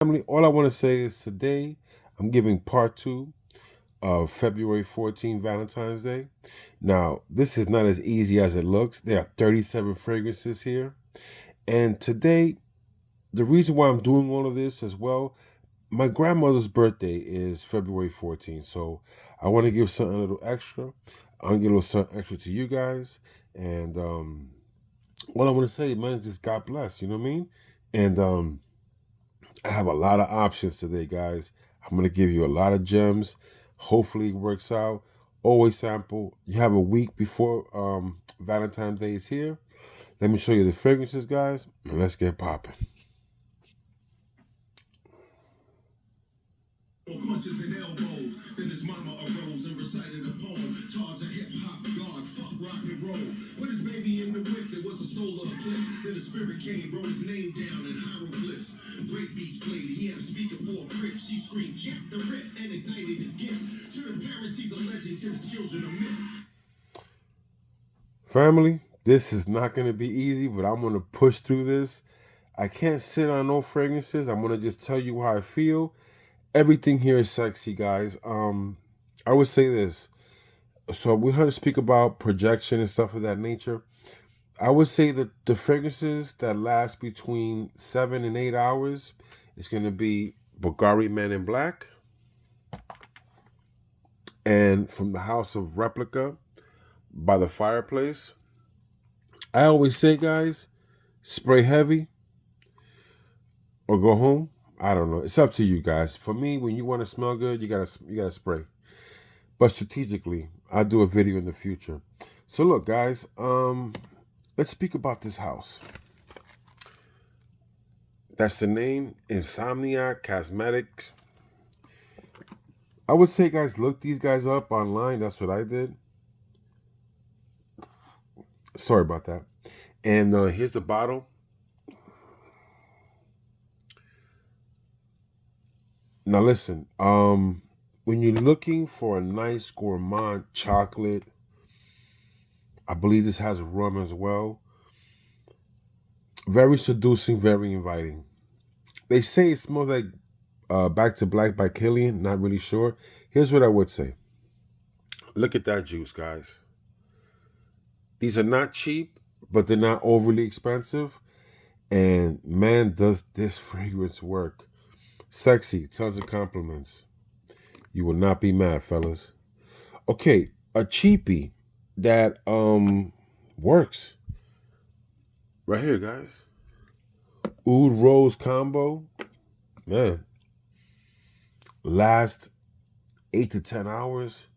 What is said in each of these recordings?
Family, all I want to say is today I'm giving part two of February 14th, Valentine's Day. Now, this is not as easy as it looks. There are 37 fragrances here. And today, the reason why I'm doing all of this as well, my grandmother's birthday is February 14th. So I want to give something a little extra. I'm going to give a little something extra to you guys. And what I want to say, man, is just God bless. You know what I mean? And I have a lot of options today, guys. I'm going to give you a lot of gems. Hopefully, it works out. Always sample. You have a week before Valentine's Day is here. Let me show you the fragrances, guys, and let's get popping. Punches and elbows. Then his mama arose and recited a poem. Charge a hip hop god, fuck rock and roll. With his baby in the whip, there was a solar eclipse. Then the spirit came, wrote his name down in hieroglyphs. Break beats played, he had a speaker for a crib. She screamed, Jack the Rip, and ignited his gifts. To the parents, he's a legend, to the children, a myth. Family, this is not going to be easy, but I'm going to push through this. I can't sit on no fragrances. I'm going to just tell you how I feel. Everything here is sexy, guys. I would say this. So we're going to speak about projection and stuff of that nature. I would say that the fragrances that last between 7 and 8 hours is going to be Bulgari Men in Black, and from the House of Replica by the Fireplace. I always say, guys, spray heavy or go home. I don't know. It's up to you guys. For me, when you want to smell good, you gotta spray. But strategically, I'll do a video in the future. So look, guys, let's speak about this house. That's the name, Insomniac Cosmetics. I would say, guys, look these guys up online. That's what I did. Sorry about that. And here's the bottle. Now listen, when you're looking for a nice gourmand chocolate, I believe this has rum as well. Very seducing, very inviting. They say it smells like Back to Black by Killian. Not really sure. Here's what I would say. Look at that juice, guys. These are not cheap, but they're not overly expensive. And man, does this fragrance work. Sexy, tons of compliments. You will not be mad, fellas. Okay, a cheapie that works. Right here, guys. Oud Rose combo. Man. Last 8 to 10 hours.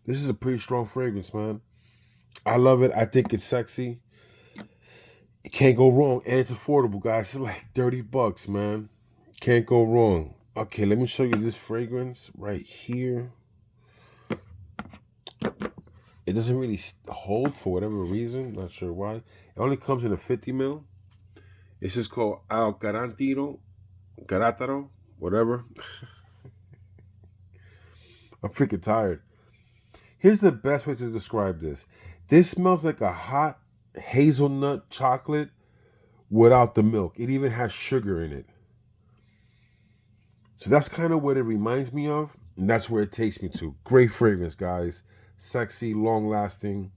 This is a pretty strong fragrance, man. I love it. I think it's sexy. It can't go wrong. And it's affordable, guys. It's like $30, man. Can't go wrong. Okay, let me show you this fragrance right here. It doesn't really hold for whatever reason. Not sure why. It only comes in a 50 mil. It's just called Al Garataro, whatever. I'm freaking tired. Here's the best way to describe this. This smells like a hot hazelnut chocolate without the milk. It even has sugar in it. So that's kind of what it reminds me of. And that's where it takes me to. Great fragrance, guys. Sexy, long lasting.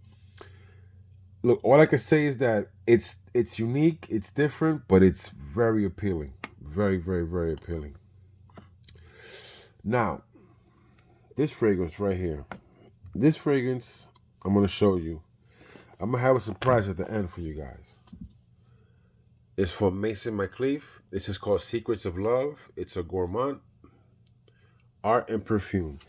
Look, all I can say is that it's unique, it's different, but it's very appealing. Very, very, very appealing. Now, this fragrance right here. This fragrance, I'm going to show you. I'm going to have a surprise at the end for you guys. It's from Mason McCleave. This is called Secrets of Love. It's a gourmand. Art and perfume.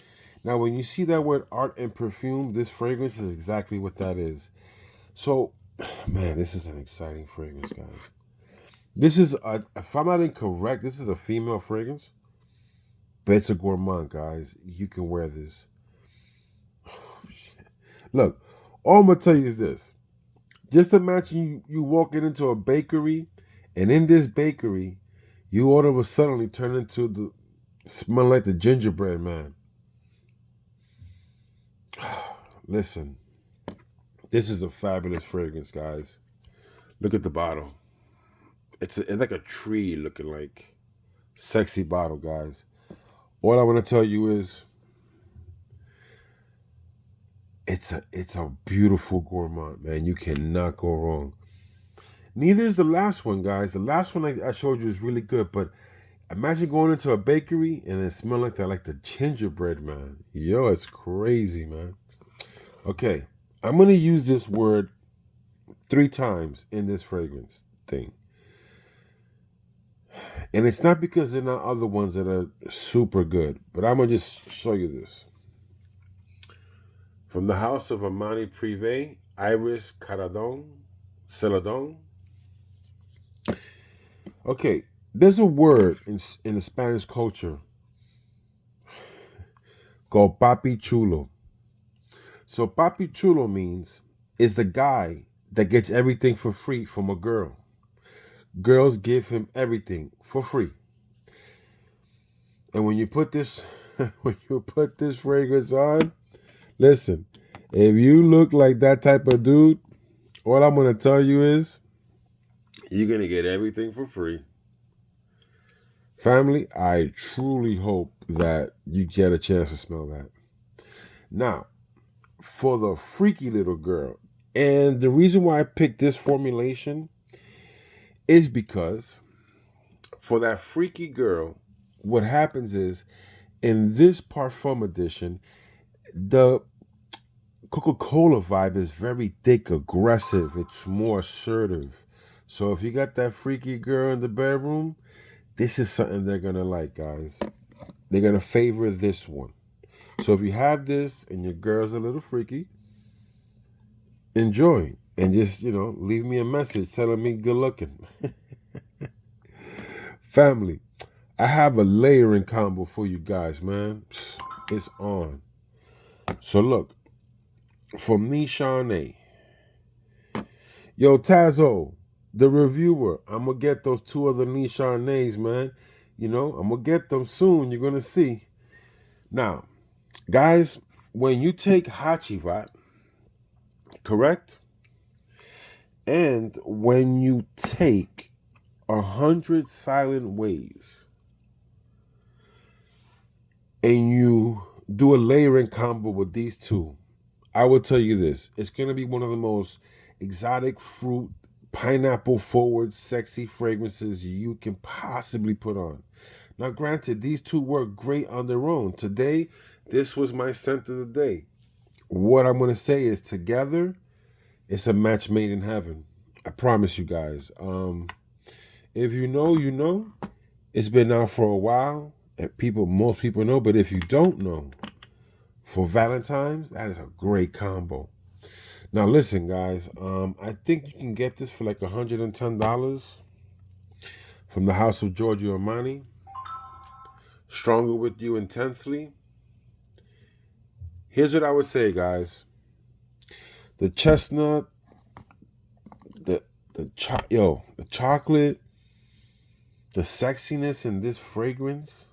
Now, when you see that word art and perfume, this fragrance is exactly what that is. So, man, this is an exciting fragrance, guys. This is, if I'm not incorrect, this is a female fragrance. But it's a gourmand, guys. You can wear this. Look, all I'm going to tell you is this. Just imagine you walking into a bakery, and in this bakery, you all of a sudden turn into the smell like the gingerbread man. Listen, this is a fabulous fragrance, guys. Look at the bottle. It's like a tree looking like Sexy bottle, guys. All I want to tell you is it's a beautiful gourmand, man. You cannot go wrong. Neither is the last one, guys. The last one I showed you is really good, but imagine going into a bakery and it smell like that, like the gingerbread, man. Yo, it's crazy, man. Okay, I'm gonna use this word 3 times in this fragrance thing. And it's not because there are not other ones that are super good, but I'm gonna just show you this. From the house of Amani Privé, Iris Caradon, Celadon. Okay, there's a word in the Spanish culture called papi chulo. So papi chulo means is the guy that gets everything for free from a girl. Girls give him everything for free. And when you put this when you put this fragrance on, listen, if you look like that type of dude, all I'm gonna tell you is you're gonna get everything for free. Family, I truly hope that you get a chance to smell that. Now, for the freaky little girl, and the reason why I picked this formulation is because for that freaky girl, what happens is in this Parfum edition, the Coca-Cola vibe is very thick, aggressive. It's more assertive. So if you got that freaky girl in the bedroom, this is something they're going to like, guys. They're going to favor this one. So if you have this and your girl's a little freaky, enjoy. And just, leave me a message telling me good looking. Family, I have a layering combo for you guys, man. It's on. So look, from Nishane. Yo, Tazo, the reviewer, I'm going to get those 2 other Nishanes, man. I'm going to get them soon. You're going to see. Now, guys, when you take Hachivat, correct? And when you take 100 Silent Ways and you do a layering combo with these 2, I will tell you this. It's going to be one of the most exotic fruit, pineapple forward, sexy fragrances you can possibly put on. Now, granted, these 2 work great on their own. Today, this was my scent of the day. What I'm going to say is together, it's a match made in heaven. I promise you guys. If you know, you know. It's been out for a while. And most people know. But if you don't know, for Valentine's, that is a great combo. Now, listen, guys. I think you can get this for like $110 from the house of Giorgio Armani. Stronger with you intensely. Here's what I would say, guys. The chestnut, the chocolate, the sexiness in this fragrance,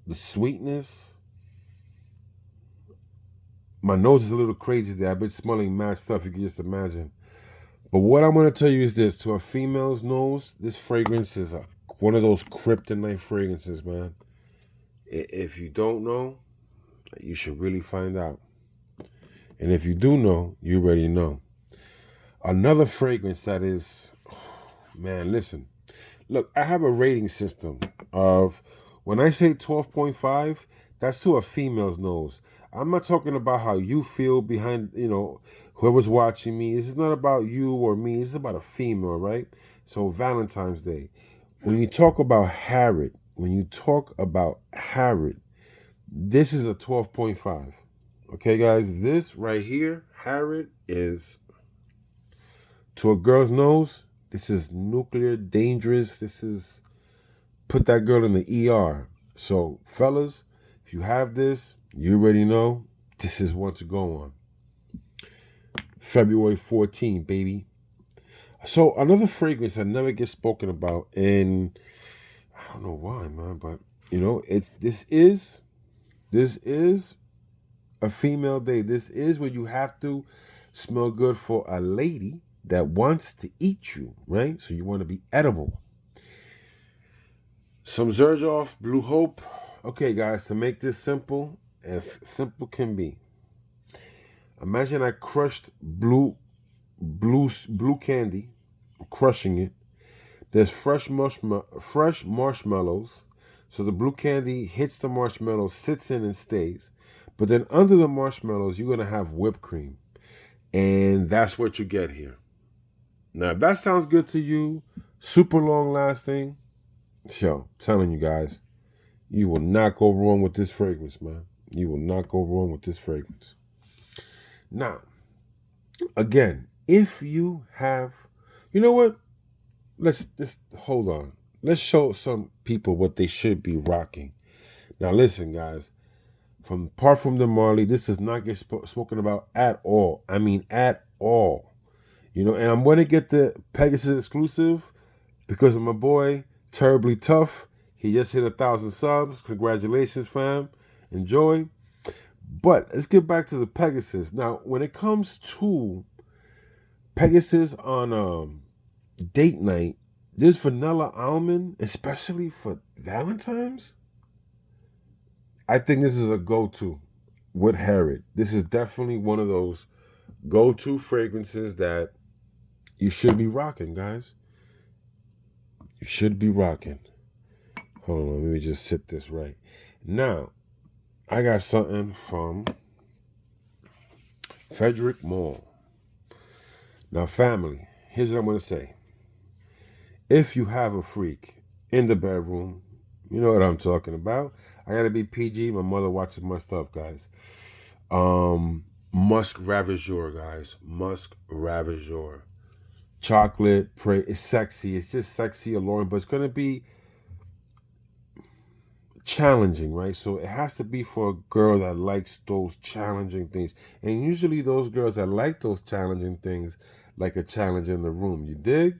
the sweetness. My nose is a little crazy there. I've been smelling mad stuff, you can just imagine. But what I'm going to tell you is this. To a female's nose, this fragrance is one of those kryptonite fragrances, man. If you don't know, you should really find out. And if you do know, you already know. Another fragrance that is, man, listen. Look, I have a rating system of, when I say 12.5, that's to a female's nose. I'm not talking about how you feel behind, whoever's watching me. This is not about you or me. This is about a female, right? So Valentine's Day. When you talk about Harrod, this is a 12.5. Okay, guys, this right here, Harrod, is, to a girl's nose, this is nuclear, dangerous. This is, put that girl in the ER. So, fellas, if you have this, you already know, this is one to go on. February 14, baby. So, another fragrance that never gets spoken about, and I don't know why, man, but, this is a female day. This is where you have to smell good for a lady that wants to eat you, right? So you want to be edible. Some Zerjoff Blue Hope. Okay, guys, to make this simple, as simple can be. Imagine I crushed blue candy. I'm crushing it. There's fresh marshmallows. So the blue candy hits the marshmallow, sits in and stays. But then under the marshmallows, you're gonna have whipped cream. And that's what you get here. Now, if that sounds good to you, super long lasting, yo, telling you guys, you will not go wrong with this fragrance, man. You will not go wrong with this fragrance. Now, again, if you have, you know what? Let's just hold on. Let's show some people what they should be rocking. Now, listen, guys. From Parfum de Marley, this does not get spoken about at all. I mean, at all. You know, and I'm going to get the Pegasus exclusive because of my boy, Terribly Tough. He just hit 1,000 subs. Congratulations, fam. Enjoy. But let's get back to the Pegasus. Now, when it comes to Pegasus on date night, there's vanilla almond, especially for Valentine's. I think this is a go-to with Harriet. This is definitely one of those go-to fragrances that you should be rocking, guys. You should be rocking. Hold on, let me just sit this right. Now, I got something from Frederick Mall. Now, family, here's what I'm going to say. If you have a freak in the bedroom, you know what I'm talking about. I got to be PG. My mother watches my stuff, guys. Musk Ravageur, guys. Musk Ravageur. Chocolate, it's sexy. It's just sexy, alluring, but it's going to be challenging, right? So it has to be for a girl that likes those challenging things. And usually those girls that like those challenging things like a challenge in the room. You dig?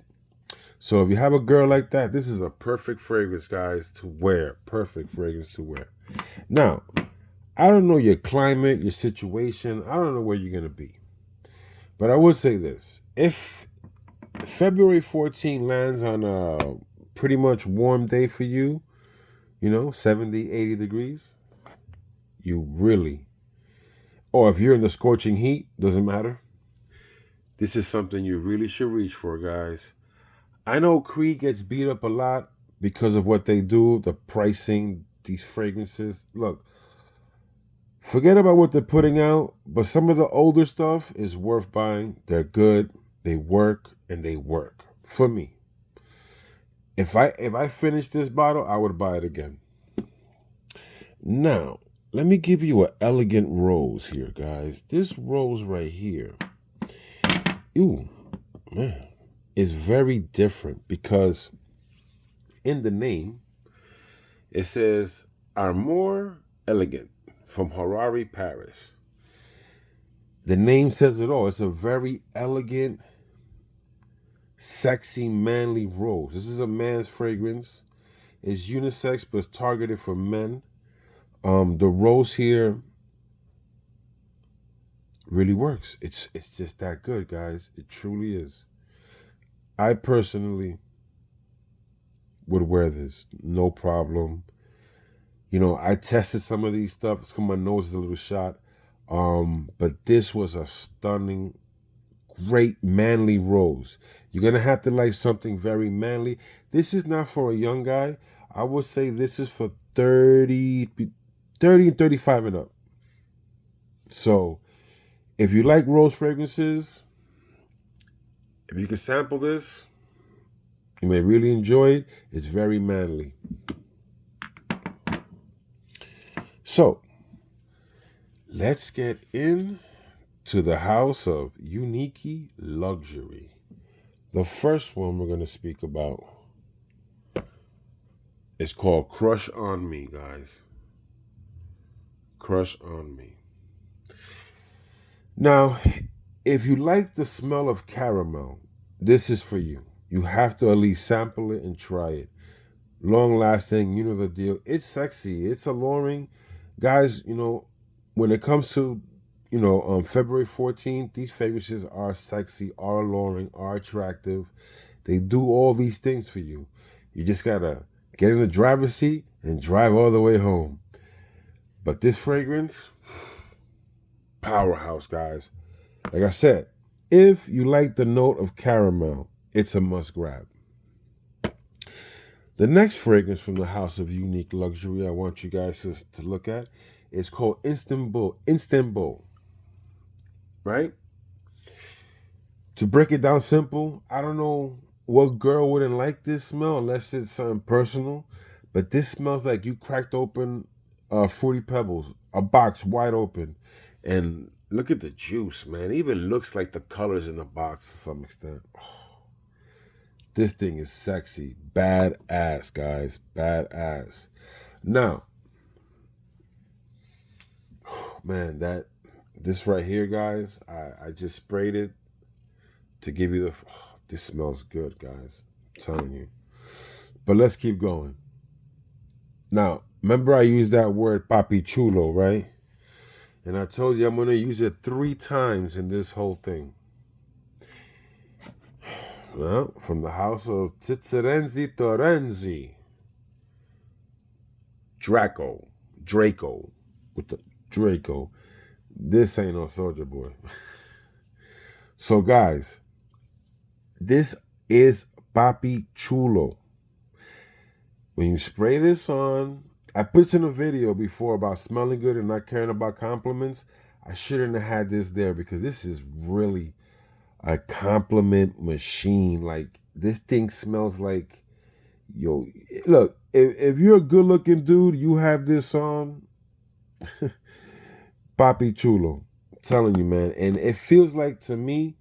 So if you have a girl like that, this is a perfect fragrance, guys, to wear. Perfect fragrance to wear. Now, I don't know your climate, your situation. I don't know where you're going to be. But I would say this. If February 14 lands on a pretty much warm day for you, 70, 80 degrees, you really, or if you're in the scorching heat, doesn't matter. This is something you really should reach for, guys. I know Creed gets beat up a lot because of what they do, the pricing, these fragrances. Look, forget about what they're putting out, but some of the older stuff is worth buying. They're good, they work, and they work for me. If I finish this bottle, I would buy it again. Now, let me give you an elegant rose here, guys. This rose right here, ooh, man, is very different because in the name, it says Armor Elegant from Harare, Paris. The name says it all. It's a very elegant, sexy, manly rose. This is a man's fragrance. It's unisex, but it's targeted for men. The rose here really works. It's just that good, guys. It truly is. I personally would wear this, no problem. I tested some of these stuff. It's because my nose is a little shot. But this was a stunning, great manly rose. You're gonna have to like something very manly. This is not for a young guy. I would say this is for 30 and 35 and up. So if you like rose fragrances, if you can sample this, you may really enjoy it. It's very manly. So let's get into the house of unique luxury. The first one we're going to speak about is called Crush on Me, guys. Crush on Me. Now, if you like the smell of caramel, this is for you. You have to at least sample it and try it. Long lasting, you know the deal. It's sexy. It's alluring. Guys, when it comes to, February 14th, these fragrances are sexy, are alluring, are attractive. They do all these things for you. You just got to get in the driver's seat, and drive all the way home. But this fragrance, powerhouse, guys. Like I said, if you like the note of caramel, it's a must grab. The next fragrance from the House of Unique Luxury I want you guys to look at is called Istanbul. Istanbul, right? To break it down simple, I don't know what girl wouldn't like this smell unless it's something personal, but this smells like you cracked open Fruity Pebbles, a box wide open, and look at the juice, man. It even looks like the colors in the box to some extent. This thing is sexy. Badass, guys. Badass. Now, man, this right here, guys, I just sprayed it to give you this smells good, guys. I'm telling you. But let's keep going. Now, remember I used that word papi chulo, right? And I told you I'm going to use it 3 times in this whole thing. Well, from the house of Titzerenzi Torenzi. Draco. With the Draco. This ain't no Soldier Boy. So, guys, this is Papi Chulo. When you spray this on, I put in a video before about smelling good and not caring about compliments. I shouldn't have had this there because this is really a compliment machine. Like, this thing smells like, yo, look, if you're a good looking dude, you have this on, Papi Chulo. I'm telling you, man. And it feels like, to me,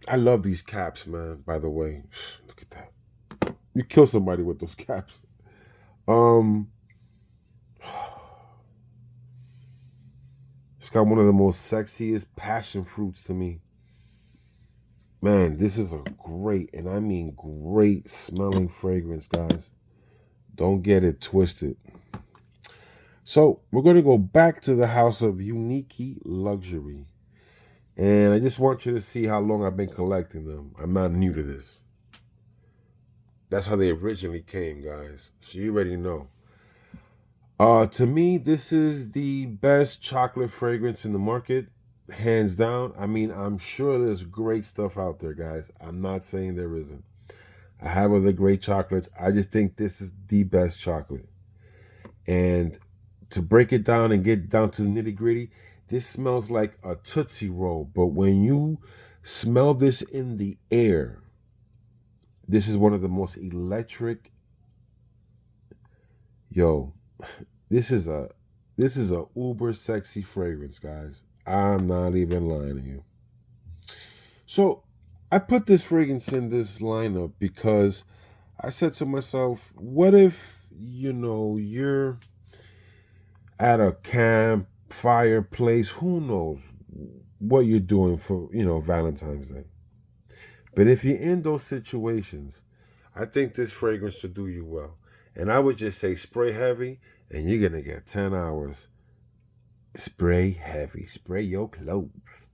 I love these caps, man, by the way. Look at that. You kill somebody with those caps. It's got one of the most sexiest passion fruits to me. Man, this is a great, and I mean great smelling fragrance, guys. Don't get it twisted. So we're going to go back to the House of Unique Luxury. And I just want you to see how long I've been collecting them. I'm not new to this. That's how they originally came, guys. So you already know. To me, this is the best chocolate fragrance in the market, hands down. I mean, I'm sure there's great stuff out there, guys. I'm not saying there isn't. I have other great chocolates. I just think this is the best chocolate. And to break it down and get down to the nitty gritty, this smells like a Tootsie Roll. But when you smell this in the air, this is one of the most electric. Yo, this is a uber sexy fragrance, guys. I'm not even lying to you. So I put this fragrance in this lineup because I said to myself, what if, you're at a camp, fireplace, who knows what you're doing for, Valentine's Day. But if you're in those situations, I think this fragrance should do you well. And I would just say spray heavy, and you're going to get 10 hours. Spray heavy. Spray your clothes.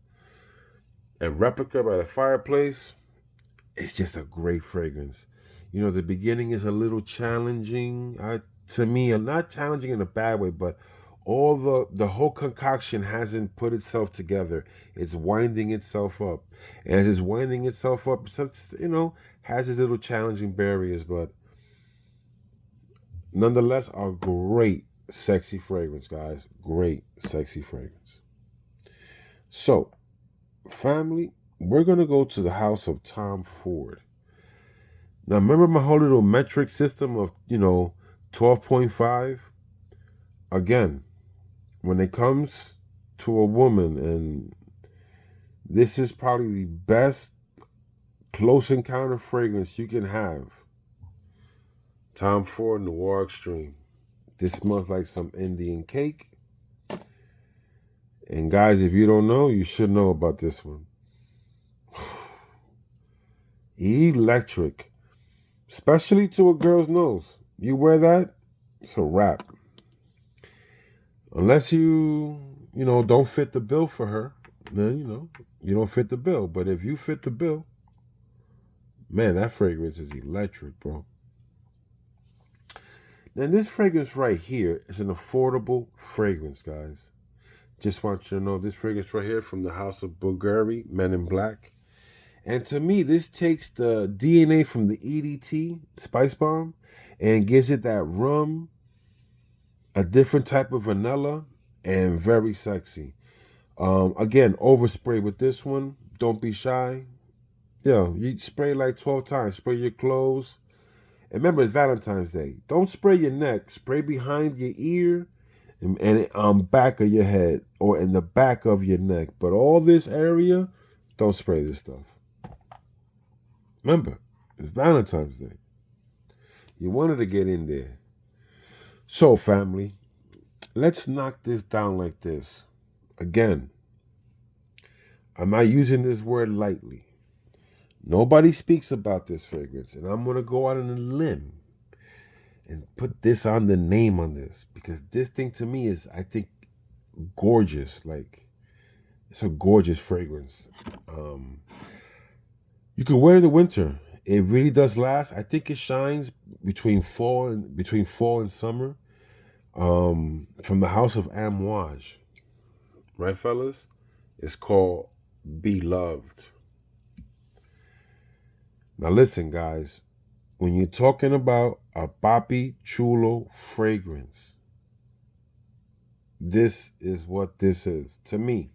And Replica by the fireplace, it's just a great fragrance. The beginning is a little challenging to me. Not challenging in a bad way, but all the whole concoction hasn't put itself together. It's winding itself up. And as it's winding itself up, has its little challenging barriers, but nonetheless, a great, sexy fragrance, guys. Great, sexy fragrance. So, family, we're going to go to the house of Tom Ford. Now, remember my whole little metric system of, 12.5? Again, when it comes to a woman, and this is probably the best close encounter fragrance you can have. Tom Ford Noir Extreme. This smells like some Indian cake. And guys, if you don't know, you should know about this one. Electric. Especially to a girl's nose. You wear that, it's a wrap. Unless you don't fit the bill for her, then, you don't fit the bill. But if you fit the bill, man, that fragrance is electric, bro. And this fragrance right here is an affordable fragrance, guys. Just want you to know this fragrance right here from the House of Bulgari, Men in Black. And to me, this takes the DNA from the EDT Spice Bomb and gives it that rum, a different type of vanilla, and very sexy. Again, overspray with this one. Don't be shy. Yo, you spray like 12 times. Spray your clothes. And remember, it's Valentine's Day. Don't spray your neck. Spray behind your ear and back of your head or in the back of your neck. But all this area, don't spray this stuff. Remember, it's Valentine's Day. You wanted to get in there. So, family, let's knock this down like this. Again, I'm not using this word lightly. Nobody speaks about this fragrance, and I'm going to go out on a limb and put this on the name on this because this thing to me is, I think, gorgeous. Like, it's a gorgeous fragrance. You can wear it in the winter. It really does last. I think it shines between fall and summer. From the House of Amouage, right, fellas? It's called Beloved. Now, listen, guys. When you're talking about a papi chulo fragrance, this is what this is to me.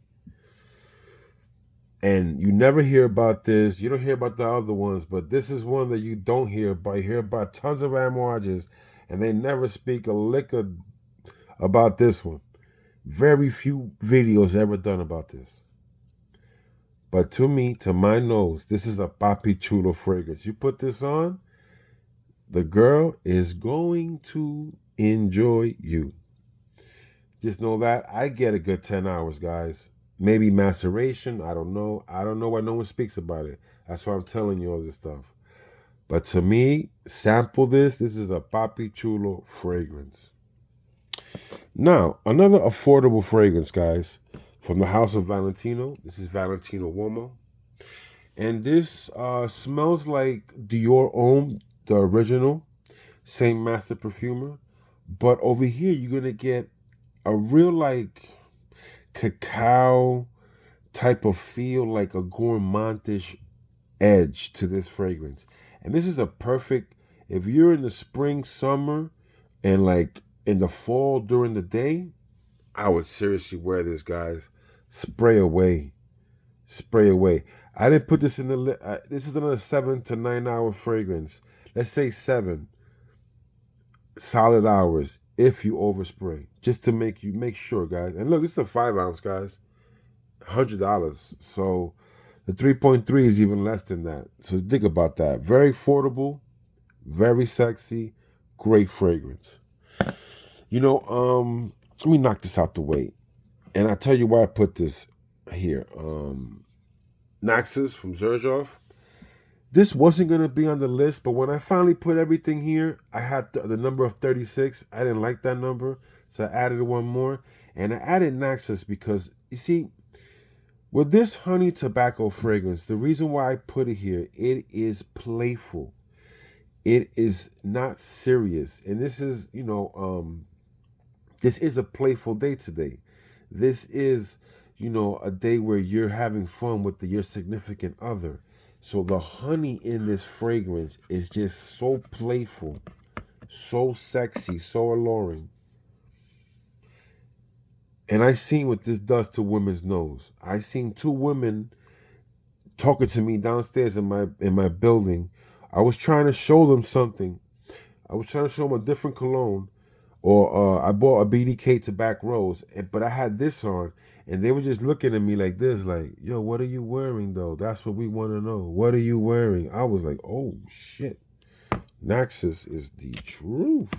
And you never hear about this. You don't hear about the other ones, but this is one that you don't hear about. You hear about tons of Amouages, and they never speak a lick about this one. Very few videos ever done about this. But to me, to my nose, this is a papi chulo fragrance. You put this on, the girl is going to enjoy you. Just know that I get a good 10 hours, guys. Maybe maceration. I don't know. I don't know why no one speaks about it. That's why I'm telling you all this stuff. But to me, sample this. This is a papi chulo fragrance. Now, another affordable fragrance, guys, from the House of Valentino. This is Valentino Uomo. And this smells like Dior Homme, the original, same master perfumer. But over here, you're going to get a real, like, cacao type of feel, like a gourmandish edge to this fragrance. And this is a perfect, if you're in the spring, summer, and like in the fall during the day, I would seriously wear this, guys. Spray away. Spray away. I didn't put this in the this is another 7 to 9 hour fragrance. Let's say 7 solid hours if you overspray, just to make sure, guys. And look, this is a 5 ounce, guys. $100. So the 3.3 is even less than that. So think about that. Very affordable, very sexy, great fragrance. You know, let me knock this out the way. And I'll tell you why I put this here. Naxos from Xerjoff. This wasn't going to be on the list, but when I finally put everything here, I had the number of 36. I didn't like that number, so I added one more. And I added Naxos because, you see, with this honey tobacco fragrance, the reason why I put it here, it is playful. It is not serious. And this is, you know, this is a playful day today. This is, you know, a day where you're having fun with your significant other. So the honey in this fragrance is just so playful, so sexy, so alluring. And I seen what this does to women's nose. I seen 2 women talking to me downstairs in my building. I was trying to show them something. I was trying to show them a different cologne, or I bought a BDK to back rows, but I had this on, and they were just looking at me like this, like, yo, what are you wearing though? That's what we want to know. What are you wearing? I was like, oh shit, Naxos is the truth.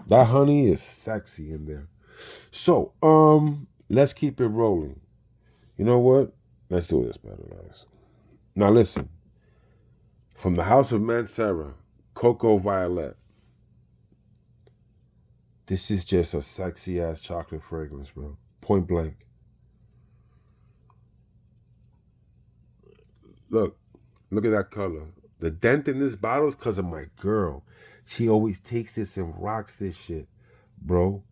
That honey is sexy in there. So, let's keep it rolling. You know what? Let's do this better, guys. Now listen. From the House of Mancera, Cocoa Violet. This is just a sexy ass chocolate fragrance, bro. Point blank. Look at that color. The dent in this bottle is because of my girl. She always takes this and rocks this shit, bro.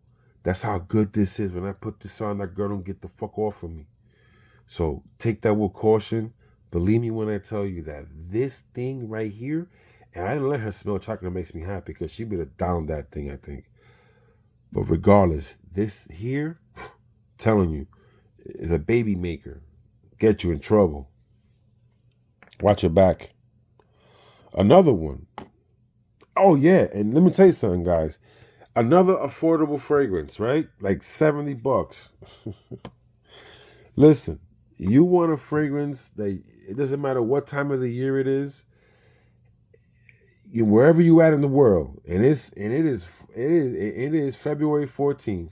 That's how good this is. When I put this on, that girl don't get the fuck off of me. So take that with caution. Believe me when I tell you that this thing right here, and I didn't let her smell chocolate, makes me happy because she would have downed that thing, I think. But regardless, this here, telling you, is a baby maker. Get you in trouble. Watch your back. Another one. Oh yeah, and let me tell you something, guys. Another affordable fragrance, right? Like $70. Listen, you want a fragrance that it doesn't matter what time of the year it is, wherever you at in the world, and it is February 14th.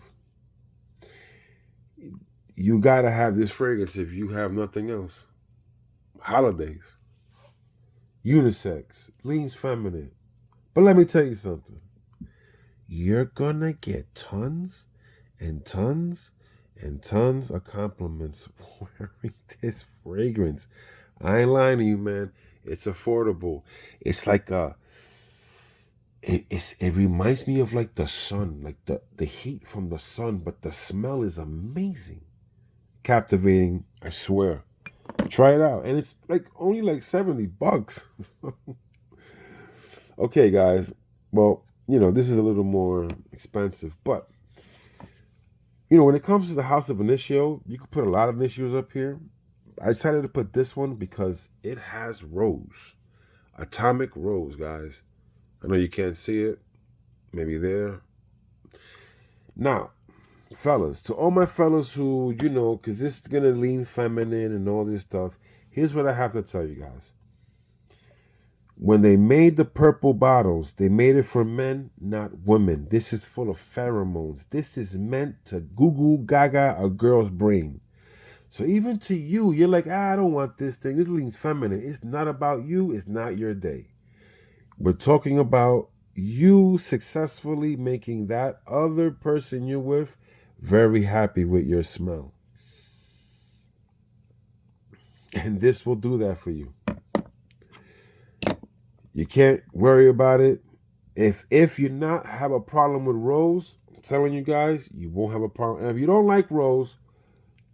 You gotta have this fragrance if you have nothing else. Holidays, unisex, leans feminine. But let me tell you something. You're gonna get tons and tons and tons of compliments wearing this fragrance. I ain't lying to you, man. It's affordable. It's like it reminds me of like the sun, like the heat from the sun, but the smell is amazing. Captivating, I swear. Try it out. And it's like only like $70. Okay, guys. Well, this is a little more expensive, but when it comes to the House of Initio, you could put a lot of Initios up here. I decided to put this one because it has rose. Atomic rose, guys. I know you can't see it. Maybe there. Now, fellas, to all my fellas who, because this is going to lean feminine and all this stuff, here's what I have to tell you guys. When they made the purple bottles, they made it for men, not women. This is full of pheromones. This is meant to goo gaga a girl's brain. So even to you, you're like, I don't want this thing. This leans feminine. It's not about you. It's not your day. We're talking about you successfully making that other person you're with very happy with your smell. And this will do that for you. You can't worry about it. If you not have a problem with rose, I'm telling you guys, you won't have a problem. And if you don't like rose,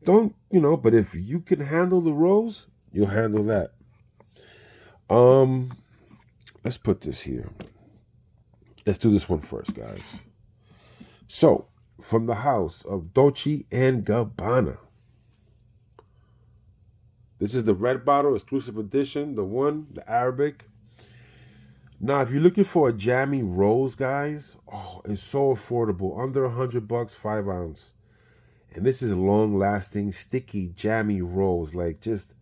don't, but if you can handle the rose, you'll handle that. Let's put this here. Let's do this one first, guys. So, from the house of Dolce and Gabbana. This is the red bottle, exclusive edition, the Arabic. Now, if you're looking for a jammy rose, guys, it's so affordable. Under $100, 5 ounce. And this is long-lasting, sticky, jammy rose. Like, it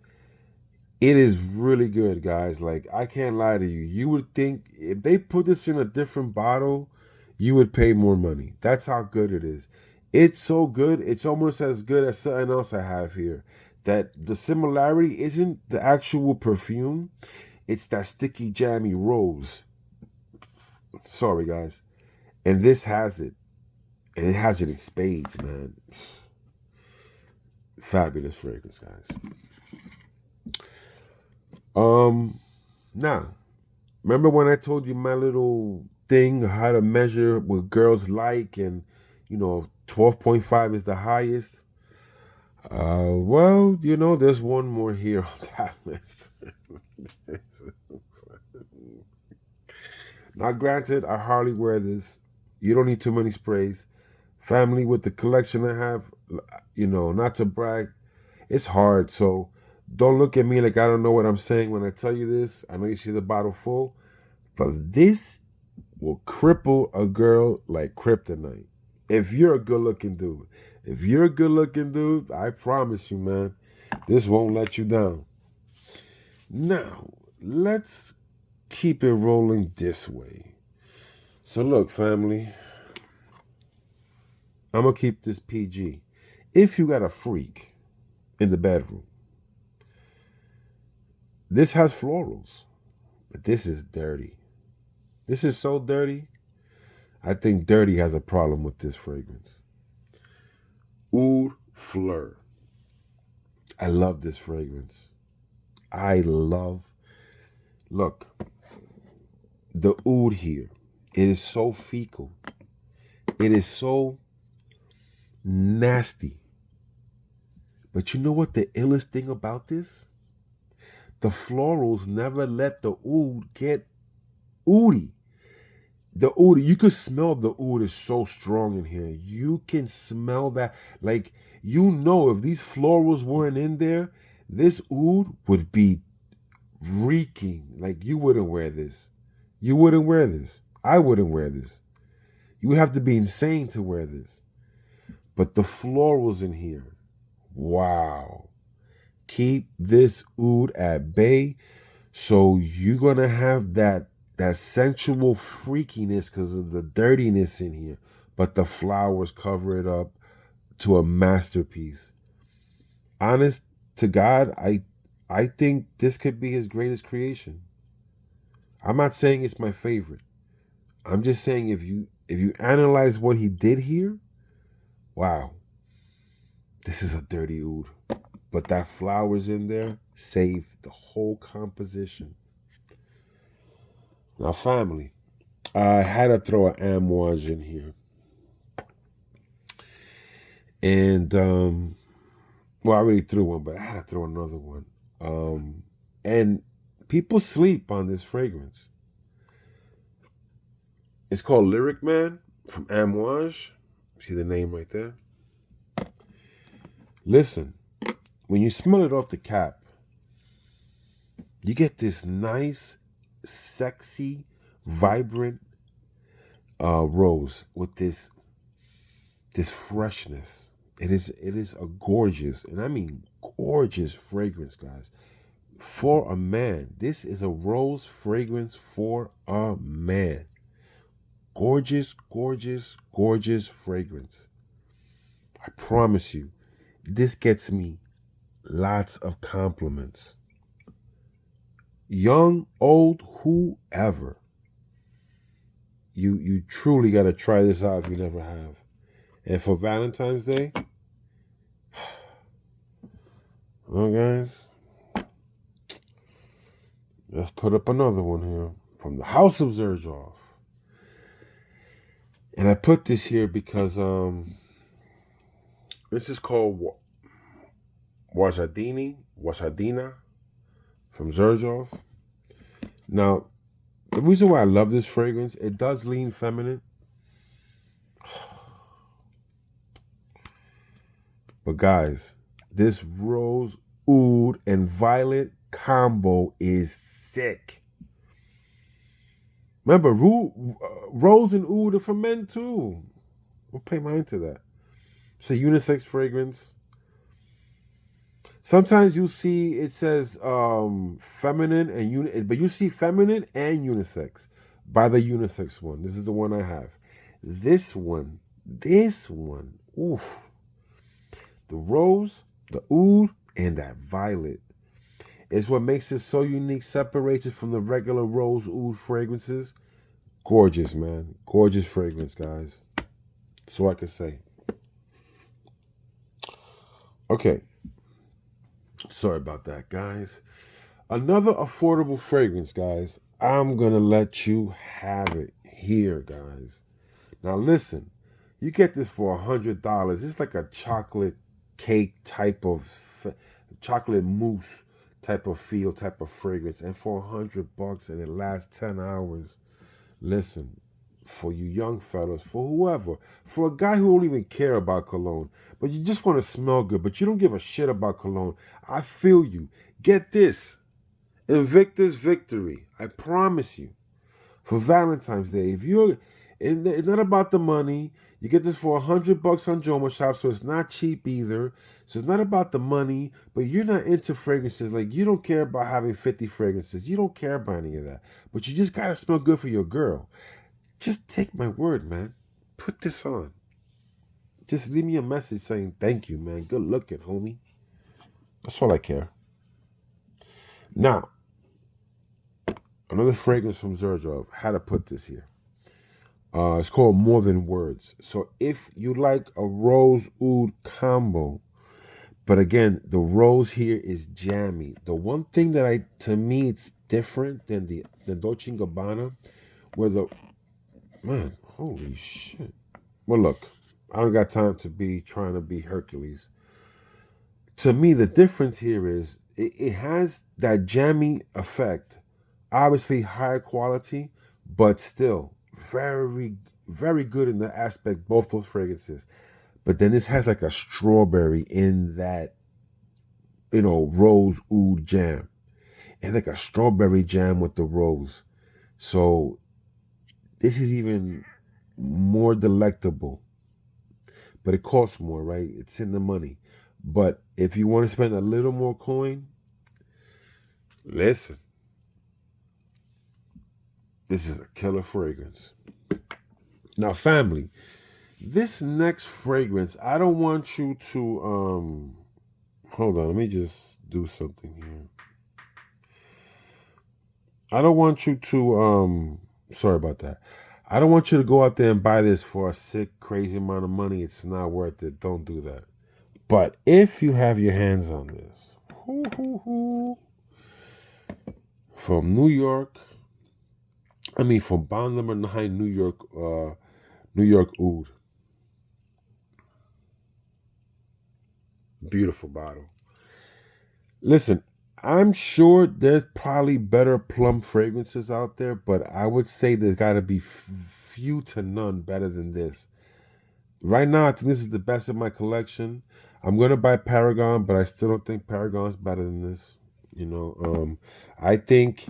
is really good, guys. Like, I can't lie to you. You would think if they put this in a different bottle, you would pay more money. That's how good it is. It's so good. It's almost as good as something else I have here. That the similarity isn't the actual perfume. It's that sticky, jammy rose. Sorry, guys. And this has it. And it has it in spades, man. Fabulous fragrance, guys. Now, remember when I told you my little thing, how to measure what girls like, and 12.5 is the highest? Well, there's one more here on that list. Now, granted, I hardly wear this. You don't need too many sprays. Family with the collection I have, not to brag, it's hard. So don't look at me like I don't know what I'm saying when I tell you this. I know you see the bottle full, but this will cripple a girl like kryptonite. If you're a good-looking dude, I promise you, man, this won't let you down. Now, let's keep it rolling this way. So look, family, I'm going to keep this PG. If you got a freak in the bedroom, this has florals, but this is dirty. This is so dirty. I think dirty has a problem with this fragrance. Oud Fleur. I love this fragrance. Look, the oud here, it is so fecal. It is so nasty. But you know what the illest thing about this? The florals never let the oud get oudy. The oud, you could smell the oud is so strong in here. You can smell that. Like, you know, if these florals weren't in there, this oud would be reeking. Like, you wouldn't wear this. You wouldn't wear this. I wouldn't wear this. You would have to be insane to wear this. But the florals in here, wow. Keep this oud at bay. So you're gonna have that sensual freakiness because of the dirtiness in here, but the flowers cover it up to a masterpiece. Honest to God, I think this could be his greatest creation. I'm not saying it's my favorite. I'm just saying if you analyze what he did here, wow, this is a dirty oud. But that flowers in there saved the whole composition. Now, family, I had to throw an amouage in here. And, well, I already threw one, but I had to throw another one. And people sleep on this fragrance. It's called Lyric Man from Amouage. See the name right there? Listen, when you smell it off the cap, you get this nice, sexy, vibrant rose with this freshness. It is a gorgeous, and I mean gorgeous fragrance, guys. For a man, this is a rose fragrance for a man. Gorgeous, gorgeous, gorgeous fragrance. I promise you, this gets me lots of compliments. Young, old, whoever. You truly got to try this out if you never have. And for Valentine's Day, well, guys, let's put up another one here from the House of Zerzov. And I put this here because this is called Washadina from Zerzov. Now, the reason why I love this fragrance, it does lean feminine. But guys, this rose, oud, and violet combo is sick. Remember, rose and oud are for men too. We'll pay mind to that. It's a unisex fragrance. Sometimes you see it says feminine and but you see feminine and unisex. Buy the unisex one. This is the one I have. This one, oof. The rose, the oud, and that violet is what makes it so unique, separated from the regular rose oud fragrances. Gorgeous, man. Gorgeous fragrance, guys. That's all I can say. Okay. Sorry about that, guys. Another affordable fragrance, guys. I'm going to let you have it here, guys. Now, listen. You get this for $100. It's like a chocolate cake type of chocolate mousse type of feel, type of fragrance. And for $100 and it lasts 10 hours. Listen, for you young fellas, for whoever, for a guy who don't even care about cologne, but you just want to smell good, but you don't give a shit about cologne, I feel you. Get this. Invictus Victory. I promise you. For Valentine's Day, it's not about the money. You get this for $100 on Joma Shop, so it's not cheap either. So it's not about the money, but you're not into fragrances. Like, you don't care about having 50 fragrances. You don't care about any of that. But you just gotta smell good for your girl. Just take my word, man. Put this on. Just leave me a message saying thank you, man. Good looking, homie. That's all I care. Now, another fragrance from Zerzov. How to put this here. It's called More Than Words. So if you like a rose oud combo, But again, the rose here is jammy. The one thing that to me, it's different than the Dolce & Gabbana, where the, man, holy shit. Well, look, I don't got time to be trying to be Hercules. To me, the difference here is it has that jammy effect, obviously higher quality, but still very, very good in the aspect, both those fragrances. But then this has like a strawberry in that, rose oud jam. And like a strawberry jam with the rose. So this is even more delectable. But it costs more, right? It's in the money. But if you want to spend a little more coin, listen. This is a killer fragrance. Now, family, this next fragrance, I don't want you to hold on, let me just do something here. I don't want you to sorry about that. I don't want you to go out there and buy this for a sick, crazy amount of money. It's not worth it. Don't do that. But if you have your hands on this, from New York, from bond number 9, New York Oud. Beautiful bottle. Listen, I'm sure there's probably better plum fragrances out there, but I would say there's got to be few to none better than this. Right now, I think this is the best in my collection. I'm going to buy Paragon, but I still don't think Paragon's better than this. I think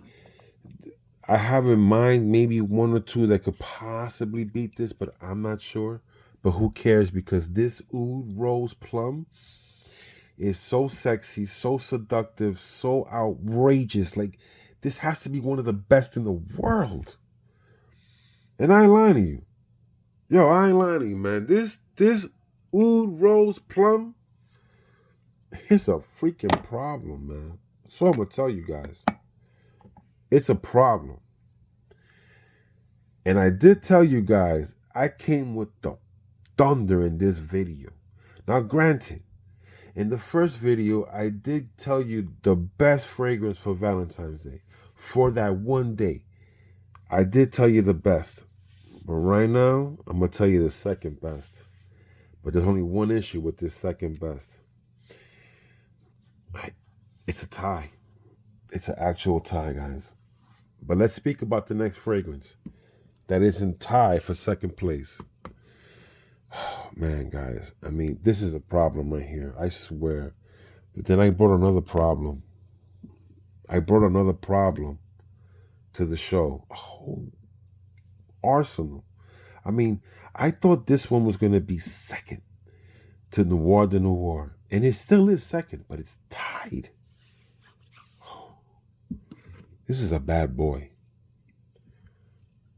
I have in mind maybe one or two that could possibly beat this, but I'm not sure. But who cares? Because this Oud Rose Plum is so sexy, so seductive, so outrageous. Like, this has to be one of the best in the world. And I ain't lying to you. Yo, I ain't lying to you, man. This Oud Rose Plum, it's a freaking problem, man. So I'm going to tell you guys. It's a problem. And I did tell you guys, I came with the thunder in this video. Now, granted, in the first video, I did tell you the best fragrance for Valentine's Day. For that one day. I did tell you the best. But right now, I'm going to tell you the second best. But there's only one issue with this second best. It's a tie. It's an actual tie, guys. But let's speak about the next fragrance that is in tie for second place. Oh, man, guys. This is a problem right here. I swear. But then I brought another problem. To the show. Oh, Arsenal. I thought this one was going to be second to Noir de Noir. And it still is second, but it's tied. This is a bad boy.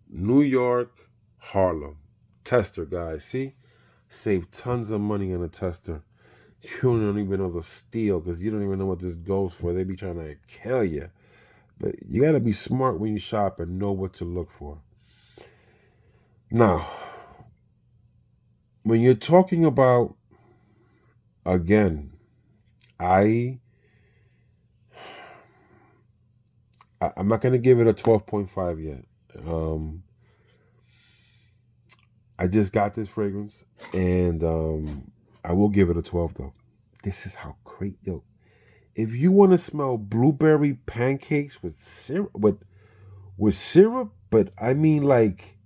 New York, Harlem. Tester, guys. See? Save tons of money on a tester. You don't even know the steal because you don't even know what this goes for. They be trying to kill you. But you got to be smart when you shop and know what to look for. Now, when you're talking about, again, I'm not going to give it a 12.5 yet. I just got this fragrance, and I will give it a 12, though. This is how great, yo. If you want to smell blueberry pancakes with syrup, but like,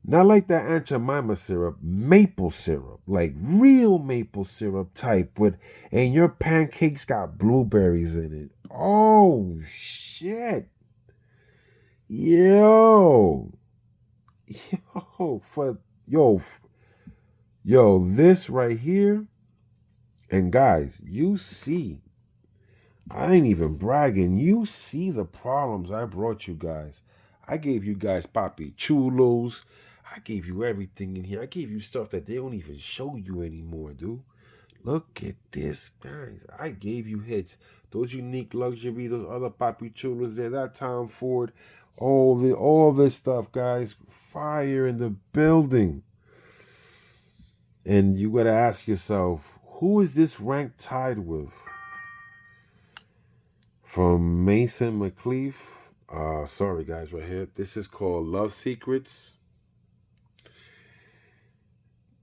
not like that Aunt Jemima syrup, maple syrup, like real maple syrup type, and your pancakes got blueberries in it. Oh, shit. Yo, this right here, and guys, you see, I ain't even bragging. You see the problems I brought you guys. I gave you guys Papi Chulos. I gave you everything in here. I gave you stuff that they don't even show you anymore, dude. Look at this, guys. I gave you hits. Those unique luxury, those other Papi Chulos there, that Tom Ford, all this stuff, guys. Fire in the building. And you gotta ask yourself, Who is this rank tied with? From Mason McCleaf. Sorry guys, right here. This is called Love Secrets.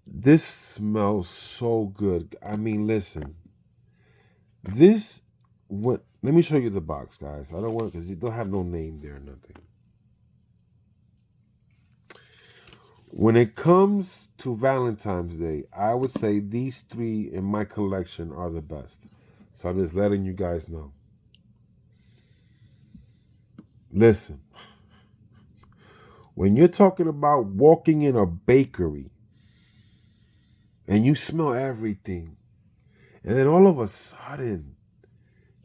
This smells so good. I mean, listen. This what let me show you the box, guys. I don't want because you don't have no name there or nothing. When it comes to Valentine's Day, I would say these three in my collection are the best. So I'm just letting you guys know. Listen, when you're talking about walking in a bakery and you smell everything, and then all of a sudden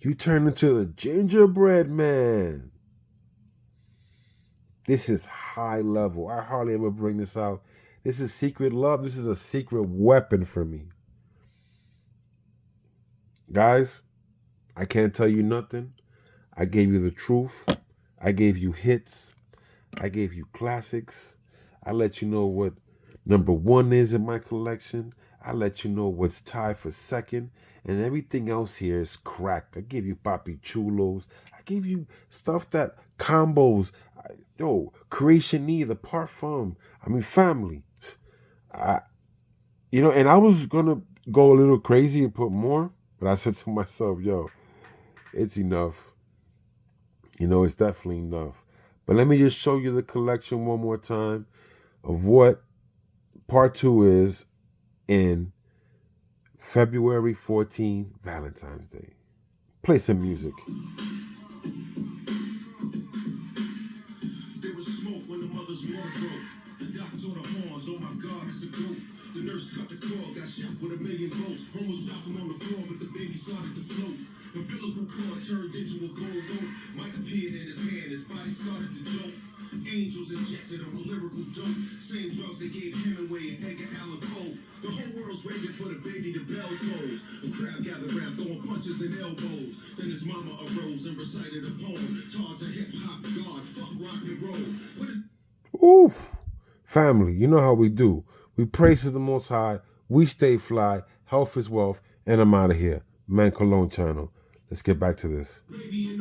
you turn into the gingerbread man. This is high level. I hardly ever bring this out. This is secret love. This is a secret weapon for me. Guys, I can't tell you nothing. I gave you the truth. I gave you hits. I gave you classics. I let you know what number one is in my collection. I let you know what's tied for second. And everything else here is cracked. I give you Papi Chulos. I give you stuff that combos. Creation E, the parfum. I mean, family. And I was going to go a little crazy and put more. But I said to myself, it's enough. It's definitely enough. But let me just show you the collection one more time of what part 2 is in February 14, Valentine's Day. Play some music. There was smoke when the mother's water broke. The doc saw the horns, oh my God, it's a goat. The nurse cut the cord, got shot with 1,000,000 volts. Almost dropped him on the floor, but the baby started to float. The umbilical cord turned into a gold rope. Mike appeared in his hand, his body started to jolt. Angels injected him with lyrical dope. Same drugs they gave Hemingway and Edgar Allan Poe. The whole world's waiting for the baby to bell tolls. The crowd gathered around throwing punches and elbows. Then his mama arose and recited a poem. Taught to hip-hop God, fuck rock and roll. Oof. Family, you know how we do. We praise the Most High. We stay fly. Health is wealth. And I'm out of here. Man Cologne channel. Let's get back to this. Baby,